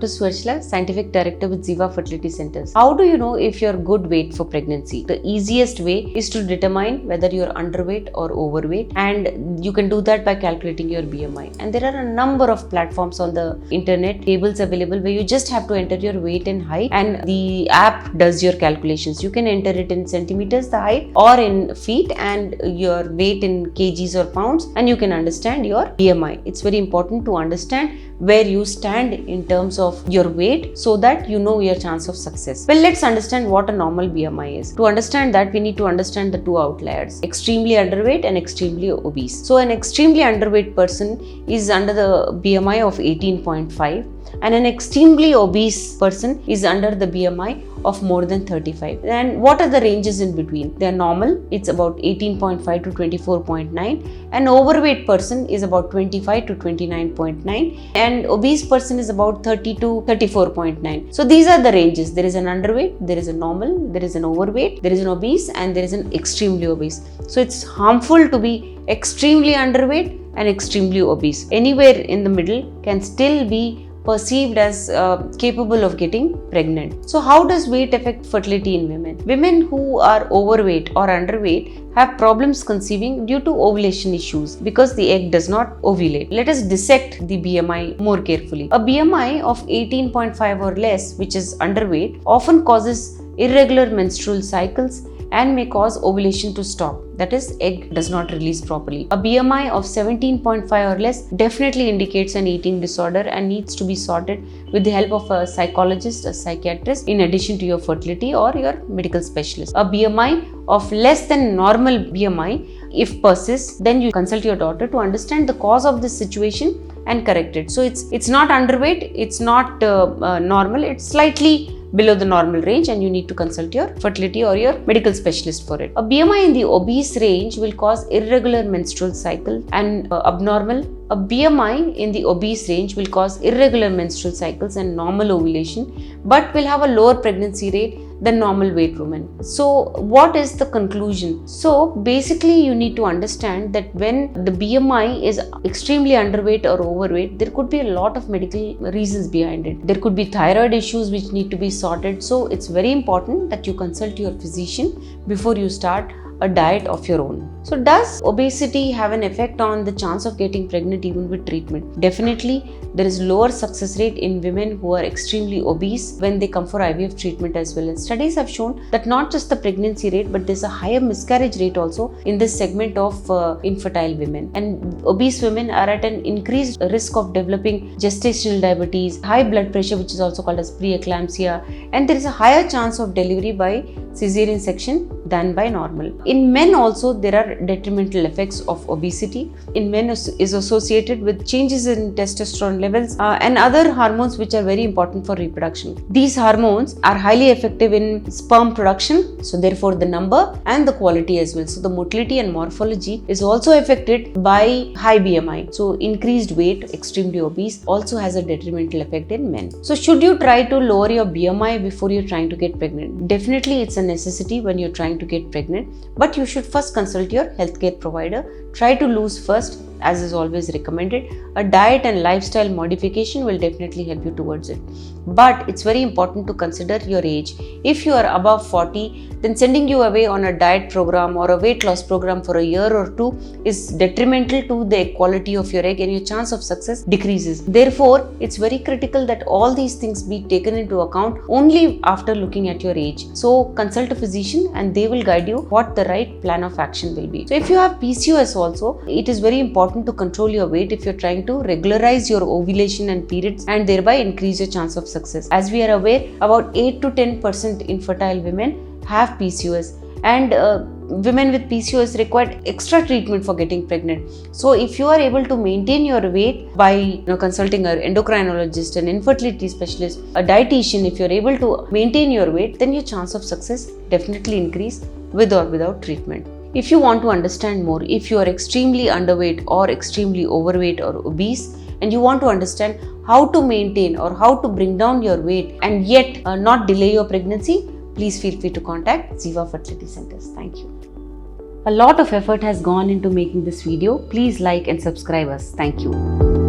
Dr. Suvarchala, Scientific Director with Ziva Fertility Centers. How do you know if you're good weight for pregnancy? The easiest way is to determine whether you're underweight or overweight, and you can do that by calculating your BMI. And there are a number of platforms on the internet, tables available where you just have to enter your weight and height, and the app does your calculations. You can enter it in centimeters, the height, or in feet, and your weight in kgs or pounds, and you can understand your BMI. It's very important to understand where you stand in terms of your weight so that you know your chance of success. Well, let's understand what a normal BMI is. To understand that, we need to understand the two outliers: extremely underweight and extremely obese. So an extremely underweight person is under the BMI of 18.5, and an extremely obese person is under the BMI of more than 35. And what are the ranges in between? They are normal, it's about 18.5 to 24.9, and overweight person is about 25 to 29.9, and obese person is about 30 to 34.9. So these are the ranges. There is an underweight, there is a normal, there is an overweight, there is an obese, and there is an extremely obese. So it's harmful to be extremely underweight and extremely obese. Anywhere in the middle can still be perceived as capable of getting pregnant. So how does weight affect fertility in women? Women who are overweight or underweight have problems conceiving due to ovulation issues because the egg does not ovulate. Let us dissect the BMI more carefully. A BMI of 18.5 or less, which is underweight, often causes irregular menstrual cycles and may cause ovulation to stop. That is, egg does not release properly. A BMI of 17.5 or less definitely indicates an eating disorder and needs to be sorted with the help of a psychologist, a psychiatrist, in addition to your fertility or your medical specialist. A BMI of less than normal BMI, if persists, then you consult your doctor to understand the cause of this situation and correct it. So it's not underweight, it's not normal, it's slightly below the normal range, and you need to consult your fertility or your medical specialist for it. A BMI in the obese range will cause irregular menstrual cycle and abnormal. A BMI in the obese range will cause irregular menstrual cycles and normal ovulation, but will have a lower pregnancy rate than normal weight women. So what is the conclusion? So basically you need to understand that when the BMI is extremely underweight or overweight, there could be a lot of medical reasons behind it. There could be thyroid issues which need to be sorted. So it's very important that you consult your physician before you start a diet of your own. So does obesity have an effect on the chance of getting pregnant even with treatment? Definitely, there is lower success rate in women who are extremely obese when they come for IVF treatment as well. And studies have shown that not just the pregnancy rate, but there's a higher miscarriage rate also in this segment of infertile women. And obese women are at an increased risk of developing gestational diabetes, high blood pressure, which is also called as preeclampsia, and there is a higher chance of delivery by cesarean section than by normal. In men also, there are detrimental effects of obesity. In men is associated with changes in testosterone levels and other hormones which are very important for reproduction. These hormones are highly effective in sperm production, so therefore the number and the quality as well. So the motility and morphology is also affected by high BMI. So increased weight, extremely obese, also has a detrimental effect in men. So should you try to lower your BMI before you're trying to get pregnant? Definitely it's a necessity when you're trying to get pregnant, but you should first consult your healthcare provider. Try to lose first, as is always recommended. A diet and lifestyle modification will definitely help you towards it. But it's very important to consider your age. If you are above 40, then sending you away on a diet program or a weight loss program for a year or two is detrimental to the quality of your egg, and your chance of success decreases. Therefore, it's very critical that all these things be taken into account only after looking at your age. So consult a physician and they will guide you what the right plan of action will be. So if you have PCOS also, it is very important to control your weight if you're trying to regularize your ovulation and periods and thereby increase your chance of success. As we are aware, about 8 to 10% infertile women have PCOS, and women with PCOS require extra treatment for getting pregnant. So if you are able to maintain your weight by consulting an endocrinologist, an infertility specialist, a dietitian, if you're able to maintain your weight, then your chance of success definitely increase with or without treatment. If you want to understand more, if you are extremely underweight or extremely overweight or obese, and you want to understand how to maintain or how to bring down your weight and yet not delay your pregnancy, please feel free to contact Ziva Fertility Centers. Thank you. A lot of effort has gone into making this video. Please like and subscribe us. Thank you.